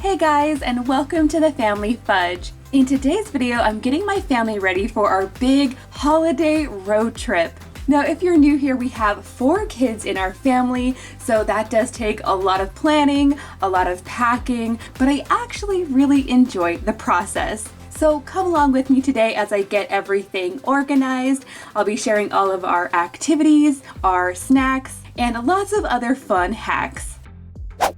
Hey guys, and welcome to the Family Fudge. In today's video, I'm getting my family ready for our big holiday road trip. Now, if you're new here, we have 4 kids in our family, so that does take a lot of planning, a lot of packing, but I actually really enjoy the process. So come along with me today as I get everything organized. I'll be sharing all of our activities, our snacks, and lots of other fun hacks.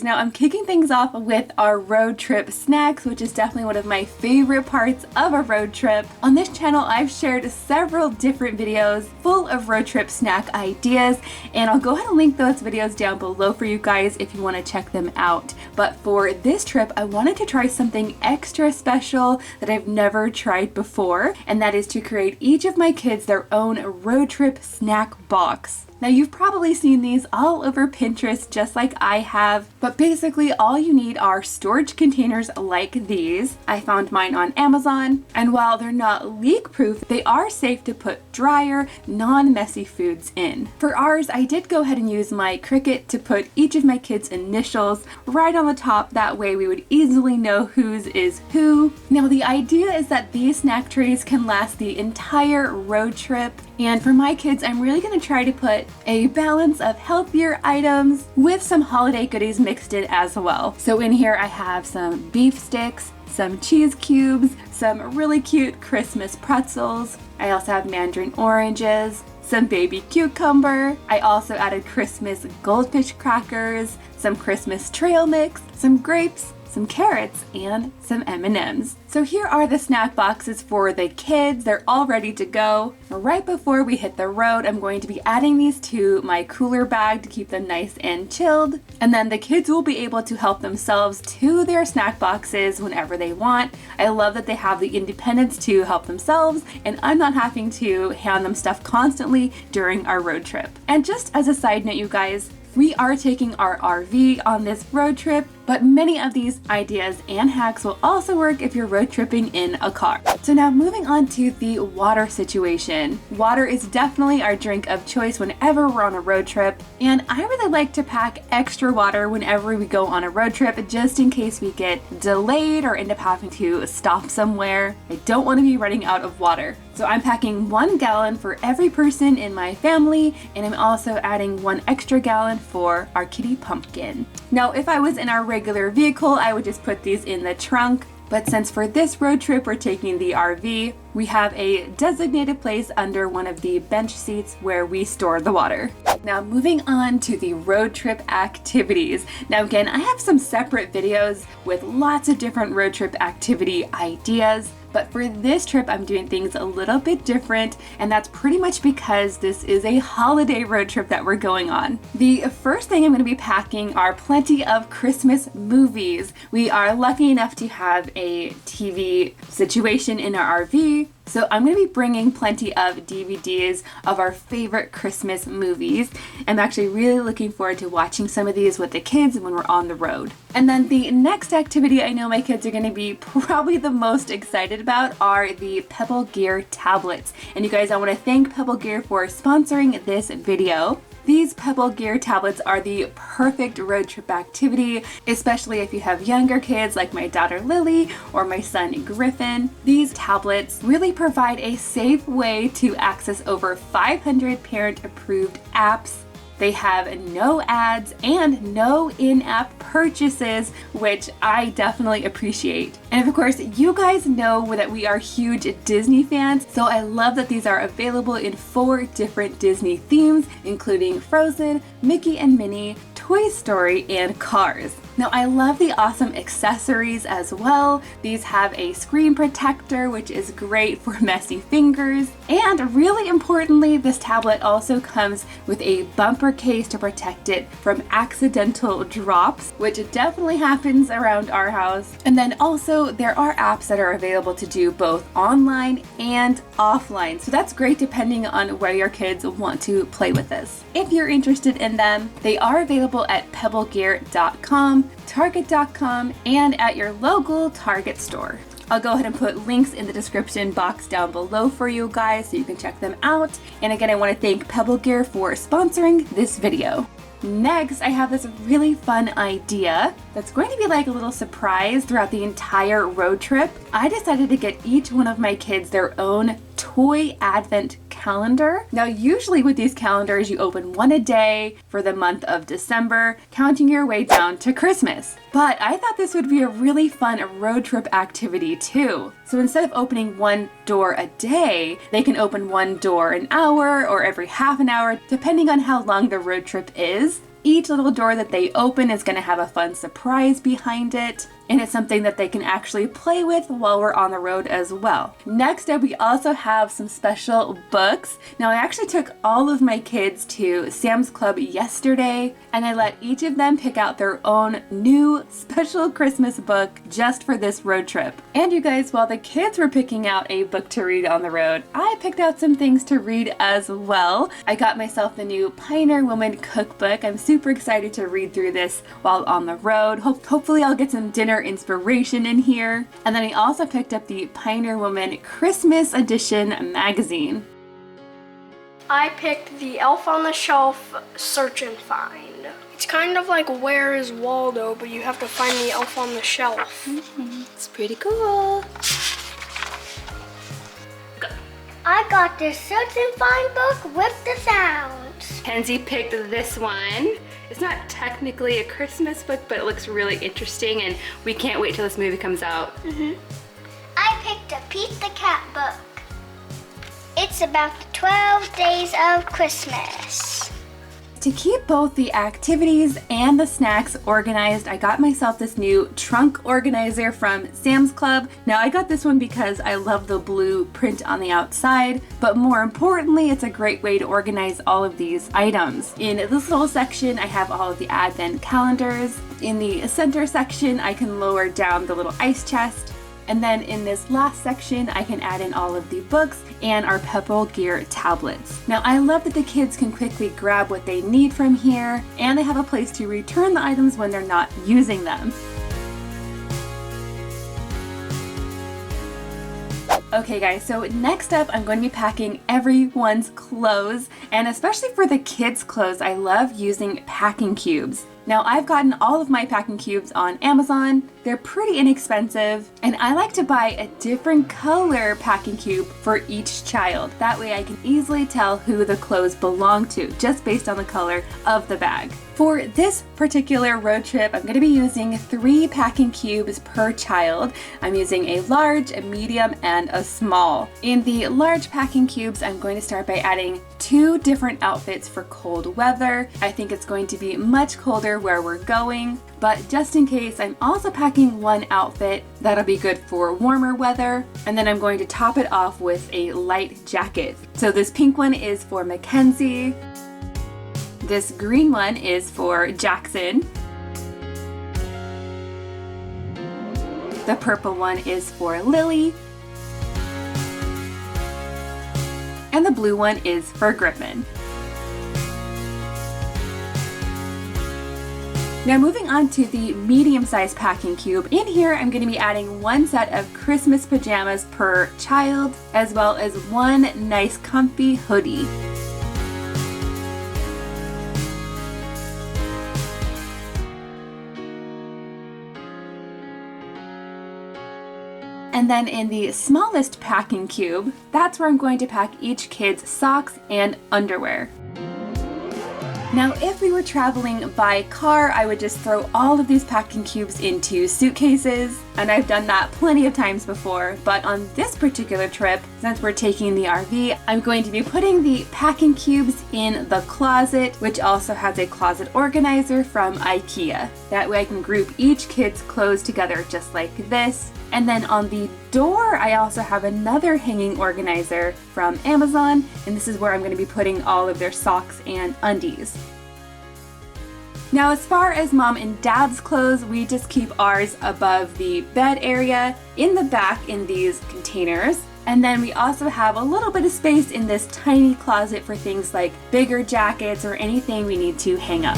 Now I'm kicking things off with our road trip snacks, which is definitely one of my favorite parts of a road trip. On this channel, I've shared several different videos full of road trip snack ideas, and I'll go ahead and link those videos down below for you guys if you want to check them out. But for this trip, I wanted to try something extra special that I've never tried before, and that is to create each of my kids their own road trip snack box. Now you've probably seen these all over Pinterest just like I have, but basically all you need are storage containers like these. I found mine on Amazon, and while they're not leak proof, they are safe to put drier, non-messy foods in. For ours, I did go ahead and use my Cricut to put each of my kids' initials right on the top, that way we would easily know whose is who. Now the idea is that these snack trays can last the entire road trip. And for my kids, I'm really going to try to put a balance of healthier items with some holiday goodies mixed in as well. So in here I have some beef sticks, some cheese cubes, some really cute Christmas pretzels. I also have mandarin oranges, some baby cucumber. I also added Christmas goldfish crackers, some Christmas trail mix, some grapes, some carrots, and some M&Ms. So here are the snack boxes for the kids. They're all ready to go. Right before we hit the road, I'm going to be adding these to my cooler bag to keep them nice and chilled. And then the kids will be able to help themselves to their snack boxes whenever they want. I love that they have the independence to help themselves, and I'm not having to hand them stuff constantly during our road trip. And just as a side note, you guys, we are taking our RV on this road trip, but many of these ideas and hacks will also work if you're road tripping in a car. So now moving on to the water situation. Water is definitely our drink of choice whenever we're on a road trip, and I really like to pack extra water whenever we go on a road trip just in case we get delayed or end up having to stop somewhere. I don't want to be running out of water. So I'm packing 1 gallon for every person in my family, and I'm also adding 1 extra gallon for our kitty pumpkin. Now if I was in our regular vehicle, I would just put these in the trunk. But since for this road trip we're taking the RV, we have a designated place under one of the bench seats where we store the water. Now moving on to the road trip activities. Now again, I have some separate videos with lots of different road trip activity ideas. But for this trip, I'm doing things a little bit different, and that's pretty much because this is a holiday road trip that we're going on. The first thing I'm going to be packing are plenty of Christmas movies. We are lucky enough to have a TV situation in our RV, so I'm going to be bringing plenty of DVDs of our favorite Christmas movies. I'm actually really looking forward to watching some of these with the kids when we're on the road. And then the next activity I know my kids are going to be probably the most excited about are the Pebble Gear tablets. And you guys, I want to thank Pebble Gear for sponsoring this video. These Pebble Gear tablets are the perfect road trip activity, especially if you have younger kids like my daughter Lily or my son Griffin. These tablets really provide a safe way to access over 500 parent-approved apps. They have no ads and no in-app purchases, which I definitely appreciate. And of course, you guys know that we are huge Disney fans, so I love that these are available in 4 different Disney themes, including Frozen, Mickey and Minnie, Toy Story, and Cars. Now I love the awesome accessories as well. These have a screen protector, which is great for messy fingers. And really importantly, this tablet also comes with a bumper case to protect it from accidental drops, which definitely happens around our house. And then also there are apps that are available to do both online and offline. So that's great depending on where your kids want to play with this. If you're interested in them, they are available at pebblegear.com, target.com, and at your local Target store. I'll go ahead and put links in the description box down below for you guys so you can check them out. And again, I want to thank Pebble Gear for sponsoring this video. Next, I have this really fun idea that's going to be like a little surprise throughout the entire road trip. I decided to get each one of my kids their own toy advent calendar. Now, usually with these calendars, you open one a day for the month of December, counting your way down to Christmas. But I thought this would be a really fun road trip activity too. So instead of opening one door a day, they can open one door an hour or every half an hour, depending on how long the road trip is. Each little door that they open is going to have a fun surprise behind it, and it's something that they can actually play with while we're on the road as well. Next up, we also have some special books. Now, I actually took all of my kids to Sam's Club yesterday, and I let each of them pick out their own new special Christmas book just for this road trip. And you guys, while the kids were picking out a book to read on the road, I picked out some things to read as well. I got myself the new Pioneer Woman cookbook. I'm super excited to read through this while on the road. Hopefully I'll get some dinner inspiration in here. And then I also picked up the Pioneer Woman Christmas Edition magazine. I picked the Elf on the Shelf Search and Find. It's kind of like Where is Waldo, but you have to find the elf on the shelf. It's pretty cool. I got this Search and Find book with the sounds. Kenzie picked this one. It's not technically a Christmas book, but it looks really interesting, and we can't wait till this movie comes out. I picked a Pete the Cat book. It's about the 12 days of Christmas. To keep both the activities and the snacks organized, I got myself this new trunk organizer from Sam's Club. Now, I got this one because I love the blue print on the outside, but more importantly, it's a great way to organize all of these items. In this little section, I have all of the advent calendars. In the center section, I can lower down the little ice chest. And then in this last section, I can add in all of the books and our Pebble Gear tablets. Now, I love that the kids can quickly grab what they need from here, and they have a place to return the items when they're not using them. Okay guys, so next up I'm going to be packing everyone's clothes, and especially for the kids' clothes, I love using packing cubes. Now, I've gotten all of my packing cubes on Amazon. They're pretty inexpensive, and I like to buy a different color packing cube for each child. That way I can easily tell who the clothes belong to, just based on the color of the bag. For this particular road trip, I'm going to be using 3 packing cubes per child. I'm using a large, a medium, and a small. In the large packing cubes, I'm going to start by adding 2 different outfits for cold weather. I think it's going to be much colder where we're going, but just in case, I'm also packing 1 outfit that'll be good for warmer weather, and then I'm going to top it off with a light jacket. So this pink one is for Mackenzie. This green one is for Jackson. The purple one is for Lily. And the blue one is for Griffin. Now, moving on to the medium-sized packing cube. In here, I'm going to be adding 1 set of Christmas pajamas per child, as well as 1 nice comfy hoodie. And then in the smallest packing cube, that's where I'm going to pack each kid's socks and underwear. Now, if we were traveling by car, I would just throw all of these packing cubes into suitcases, and I've done that plenty of times before. But on this particular trip, since we're taking the RV, I'm going to be putting the packing cubes in the closet, which also has a closet organizer from IKEA. That way I can group each kid's clothes together just like this. And then on the door, I also have another hanging organizer from Amazon, and this is where I'm going to be putting all of their socks and undies. Now, as far as mom and dad's clothes, we just keep ours above the bed area in the back in these containers. And then we also have a little bit of space in this tiny closet for things like bigger jackets or anything we need to hang up.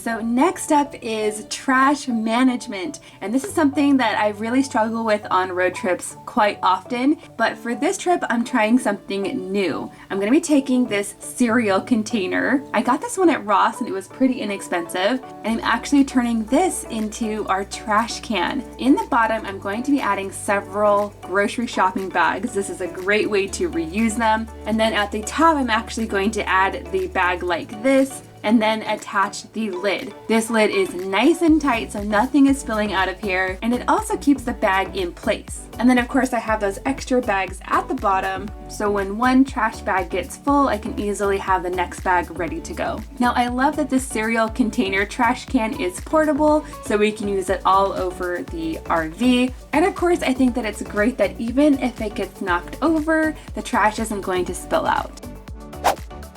So next up is trash management, and this is something that I really struggle with on road trips quite often, but for this trip I'm trying something new. I'm going to be taking this cereal container. I got this one at Ross and it was pretty inexpensive, and I'm actually turning this into our trash can. In the bottom I'm going to be adding several grocery shopping bags. This is a great way to reuse them, and then at the top I'm actually going to add the bag like this, and then attach the lid. This lid is nice and tight so nothing is spilling out of here, and it also keeps the bag in place. And then of course I have those extra bags at the bottom, so when one trash bag gets full I can easily have the next bag ready to go. Now I love that this cereal container trash can is portable, so we can use it all over the RV. And of course I think that it's great that even if it gets knocked over, the trash isn't going to spill out.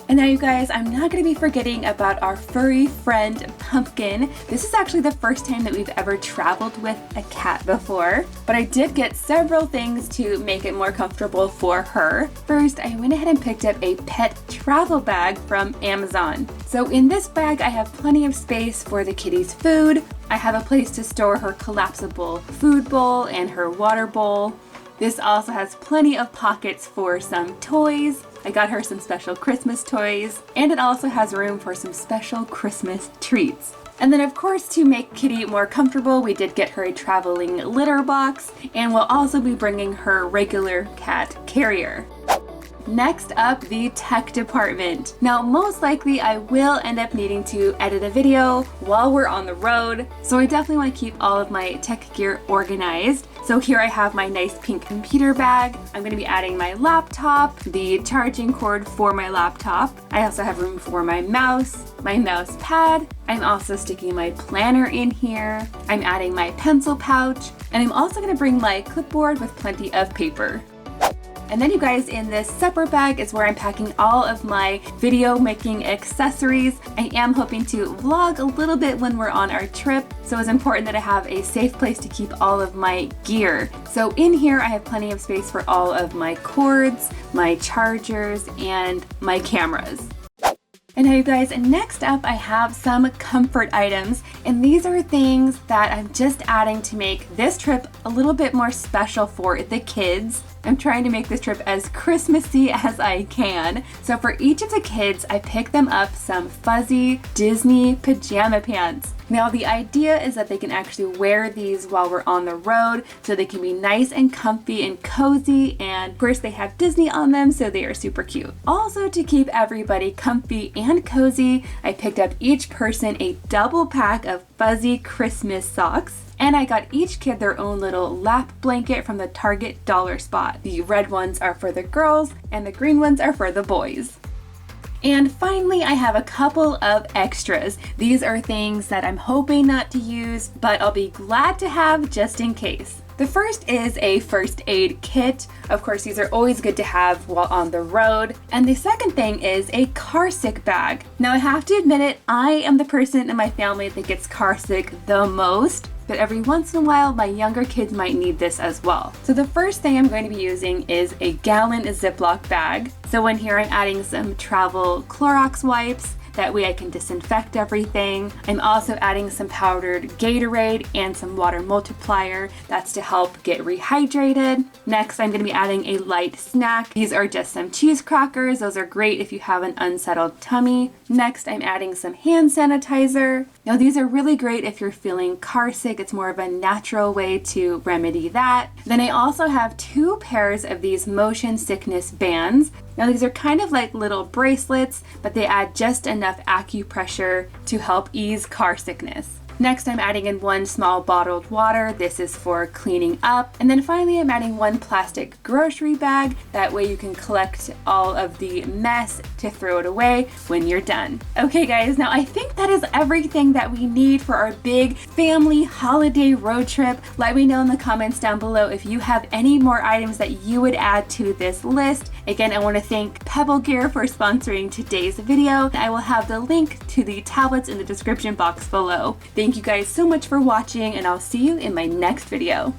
And now you guys, I'm not going to be forgetting about our furry friend Pumpkin. This is actually the first time that we've ever traveled with a cat before, but I did get several things to make it more comfortable for her. First, I went ahead and picked up a pet travel bag from Amazon. So in this bag, I have plenty of space for the kitty's food. I have a place to store her collapsible food bowl and her water bowl. This also has plenty of pockets for some toys. I got her some special Christmas toys, and it also has room for some special Christmas treats. And then of course, to make Kitty more comfortable, we did get her a traveling litter box, and we'll also be bringing her regular cat carrier. Next up, the tech department. Now, most likely I will end up needing to edit a video while we're on the road, so I definitely want to keep all of my tech gear organized. So here I have my nice pink computer bag. I'm going to be adding my laptop, the charging cord for my laptop. I also have room for my mouse pad. I'm also sticking my planner in here. I'm adding my pencil pouch, and I'm also going to bring my clipboard with plenty of paper. And then you guys, in this separate bag is where I'm packing all of my video making accessories. I am hoping to vlog a little bit when we're on our trip, so it's important that I have a safe place to keep all of my gear. So in here I have plenty of space for all of my cords, my chargers, and my cameras. And now you guys, next up I have some comfort items, and these are things that I'm just adding to make this trip a little bit more special for the kids. I'm trying to make this trip as Christmassy as I can. So for each of the kids, I picked them up some fuzzy Disney pajama pants. Now the idea is that they can actually wear these while we're on the road, so they can be nice and comfy and cozy, and of course they have Disney on them, so they are super cute. Also, to keep everybody comfy and cozy, I picked up each person a double pack of fuzzy Christmas socks. And I got each kid their own little lap blanket from the Target dollar spot. The red ones are for the girls and the green ones are for the boys. And finally, I have a couple of extras. These are things that I'm hoping not to use, but I'll be glad to have just in case. The first is a first aid kit. Of course, these are always good to have while on the road. And the second thing is a car sick bag. Now I have to admit it, I am the person in my family that gets car sick the most, but every once in a while my younger kids might need this as well. So the first thing I'm going to be using is a gallon Ziploc bag. So in here I'm adding some travel Clorox wipes. That way I can disinfect everything. I'm also adding some powdered Gatorade and some water multiplier. That's to help get rehydrated. Next, I'm gonna be adding a light snack. These are just some cheese crackers. Those are great if you have an unsettled tummy. Next, I'm adding some hand sanitizer. Now these are really great if you're feeling car sick. It's more of a natural way to remedy that. Then I also have 2 pairs of these motion sickness bands. Now these are kind of like little bracelets, but they add just enough acupressure to help ease car sickness. Next, I'm adding in 1 small bottled water. This is for cleaning up. And then finally, I'm adding 1 plastic grocery bag. That way you can collect all of the mess to throw it away when you're done. Okay guys, now I think that is everything that we need for our big family holiday road trip. Let me know in the comments down below if you have any more items that you would add to this list. Again, I want to thank Pebble Gear for sponsoring today's video. I will have the link to the tablets in the description box below. Thank you guys so much for watching, and I'll see you in my next video.